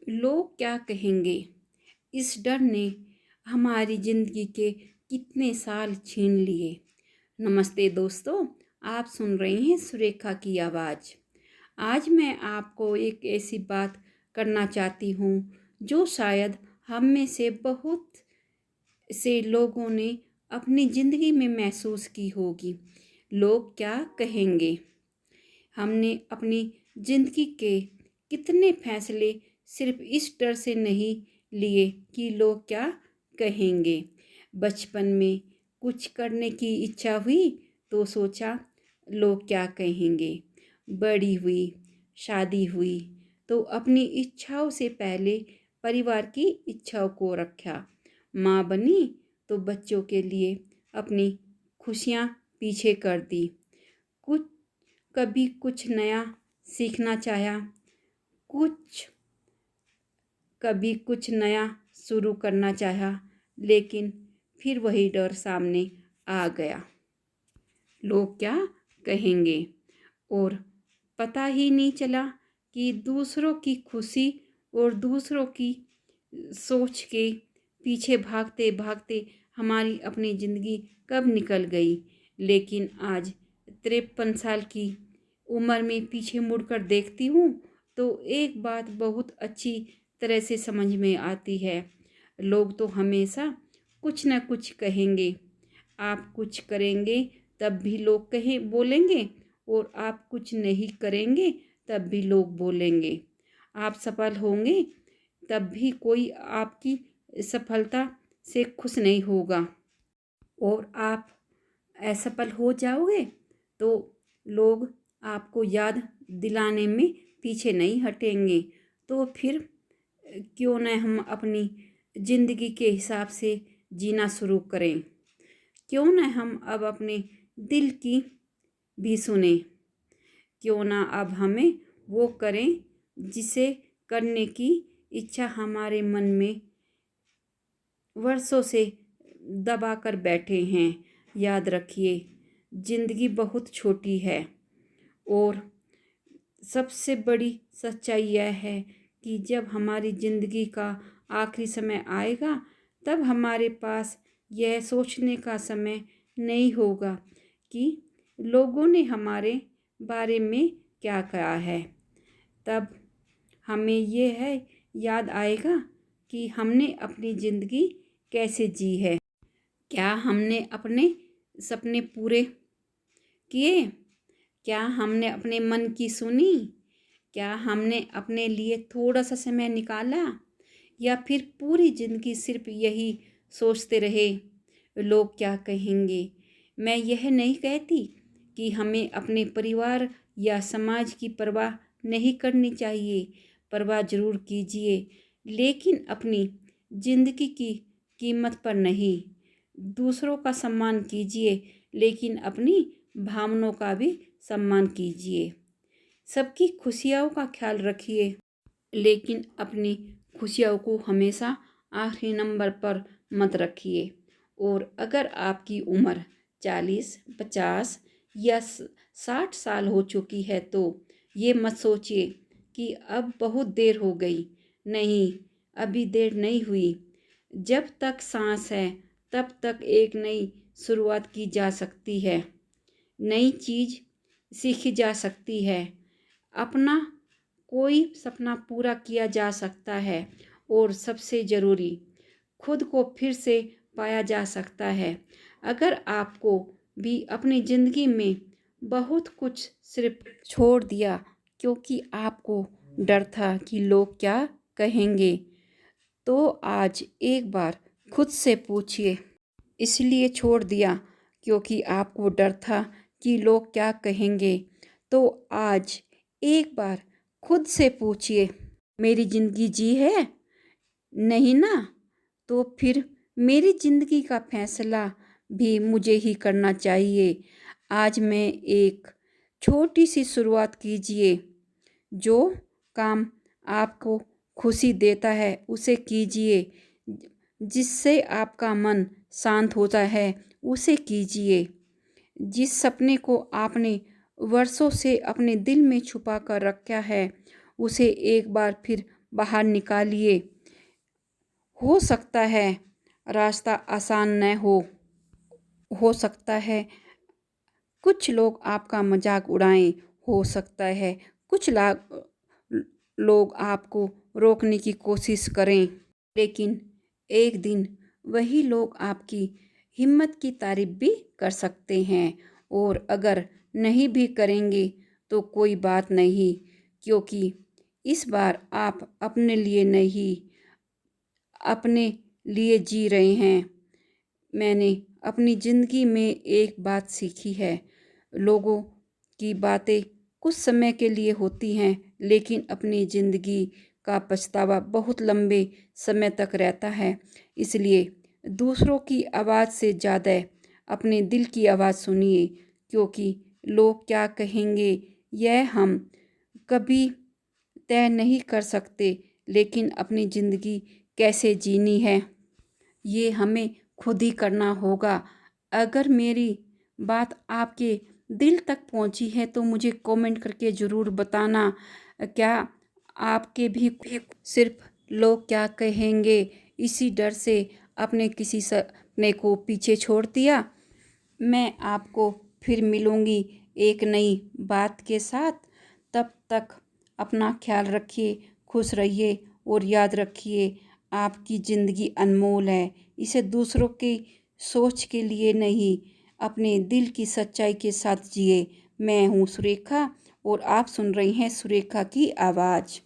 लोग क्या कहेंगे, इस डर ने हमारी ज़िंदगी के कितने साल छीन लिए। नमस्ते दोस्तों, आप सुन रहे हैं सुरेखा की आवाज़। आज मैं आपको एक ऐसी बात करना चाहती हूँ जो शायद हम में से बहुत से लोगों ने अपनी ज़िंदगी में महसूस की होगी। लोग क्या कहेंगे। हमने अपनी ज़िंदगी के कितने फैसले सिर्फ इस डर से नहीं लिए कि लोग क्या कहेंगे। बचपन में कुछ करने की इच्छा हुई तो सोचा लोग क्या कहेंगे। बड़ी हुई, शादी हुई तो अपनी इच्छाओं से पहले परिवार की इच्छाओं को रखा। माँ बनी तो बच्चों के लिए अपनी खुशियाँ पीछे कर दी। कुछ कभी कुछ नया सीखना चाहा, कभी कुछ नया शुरू करना चाहा, लेकिन फिर वही डर सामने आ गया। लोग क्या कहेंगे। और पता ही नहीं चला कि दूसरों की खुशी और दूसरों की सोच के पीछे भागते भागते हमारी अपनी ज़िंदगी कब निकल गई। लेकिन आज 53 साल की उम्र में पीछे मुड़कर देखती हूँ तो एक बात बहुत अच्छी तरह से समझ में आती है। लोग तो हमेशा कुछ न कुछ कहेंगे। आप कुछ करेंगे तब भी लोग बोलेंगे, और आप कुछ नहीं करेंगे तब भी लोग बोलेंगे। आप सफल होंगे तब भी कोई आपकी सफलता से खुश नहीं होगा, और आप असफल हो जाओगे तो लोग आपको याद दिलाने में पीछे नहीं हटेंगे। तो फिर क्यों न हम अपनी ज़िंदगी के हिसाब से जीना शुरू करें। क्यों न हम अब अपने दिल की भी सुने। क्यों ना अब हमें वो करें जिसे करने की इच्छा हमारे मन में वर्षों से दबा कर बैठे हैं। याद रखिए, ज़िंदगी बहुत छोटी है, और सबसे बड़ी सच्चाई यह है कि जब हमारी ज़िंदगी का आखिरी समय आएगा तब हमारे पास यह सोचने का समय नहीं होगा कि लोगों ने हमारे बारे में क्या कहा है। तब हमें यह है याद आएगा कि हमने अपनी ज़िंदगी कैसे जी है। क्या हमने अपने सपने पूरे किए? क्या हमने अपने मन की सुनी? क्या हमने अपने लिए थोड़ा सा समय निकाला, या फिर पूरी ज़िंदगी सिर्फ यही सोचते रहे लोग क्या कहेंगे। मैं यह नहीं कहती कि हमें अपने परिवार या समाज की परवाह नहीं करनी चाहिए। परवाह ज़रूर कीजिए, लेकिन अपनी ज़िंदगी की कीमत पर नहीं। दूसरों का सम्मान कीजिए, लेकिन अपनी भावनाओं का भी सम्मान कीजिए। सबकी खुशियों का ख्याल रखिए, लेकिन अपनी खुशियों को हमेशा आखिरी नंबर पर मत रखिए। और अगर आपकी उम्र 40, 50 या 60 साल हो चुकी है तो ये मत सोचिए कि अब बहुत देर हो गई। नहीं, अभी देर नहीं हुई। जब तक सांस है तब तक एक नई शुरुआत की जा सकती है, नई चीज़ सीखी जा सकती है, अपना कोई सपना पूरा किया जा सकता है, और सबसे ज़रूरी खुद को फिर से पाया जा सकता है। अगर आपको भी अपनी ज़िंदगी में बहुत कुछ सिर्फ छोड़ दिया क्योंकि आपको डर था कि लोग क्या कहेंगे, तो आज एक बार खुद से पूछिए, इसलिए छोड़ दिया क्योंकि आपको डर था कि लोग क्या कहेंगे। तो आज एक बार खुद से पूछिए, मेरी ज़िंदगी जी है? नहीं ना? तो फिर मेरी ज़िंदगी का फैसला भी मुझे ही करना चाहिए। आज मैं एक छोटी सी शुरुआत कीजिए। जो काम आपको खुशी देता है उसे कीजिए। जिससे आपका मन शांत होता है उसे कीजिए। जिस सपने को आपने वर्षों से अपने दिल में छुपा कर रखा है उसे एक बार फिर बाहर निकालिए। हो सकता है रास्ता आसान न हो सकता है कुछ लोग आपका मजाक उड़ाएं, हो सकता है कुछ लोग आपको रोकने की कोशिश करें, लेकिन एक दिन वही लोग आपकी हिम्मत की तारीफ भी कर सकते हैं। और अगर नहीं भी करेंगे तो कोई बात नहीं, क्योंकि इस बार आप अपने लिए नहीं, अपने लिए जी रहे हैं। मैंने अपनी ज़िंदगी में एक बात सीखी है, लोगों की बातें कुछ समय के लिए होती हैं, लेकिन अपनी ज़िंदगी का पछतावा बहुत लंबे समय तक रहता है। इसलिए दूसरों की आवाज़ से ज़्यादा अपने दिल की आवाज़ सुनिए, क्योंकि लोग क्या कहेंगे यह हम कभी तय नहीं कर सकते, लेकिन अपनी ज़िंदगी कैसे जीनी है ये हमें खुद ही करना होगा। अगर मेरी बात आपके दिल तक पहुंची है तो मुझे कमेंट करके ज़रूर बताना, क्या आपके भी सिर्फ लोग क्या कहेंगे इसी डर से अपने किसी सपने को पीछे छोड़ दिया। मैं आपको फिर मिलूँगी एक नई बात के साथ। तब तक अपना ख्याल रखिए, खुश रहिए और याद रखिए आपकी ज़िंदगी अनमोल है। इसे दूसरों की सोच के लिए नहीं, अपने दिल की सच्चाई के साथ जिए। मैं हूँ सुरेखा और आप सुन रही हैं सुरेखा की आवाज़।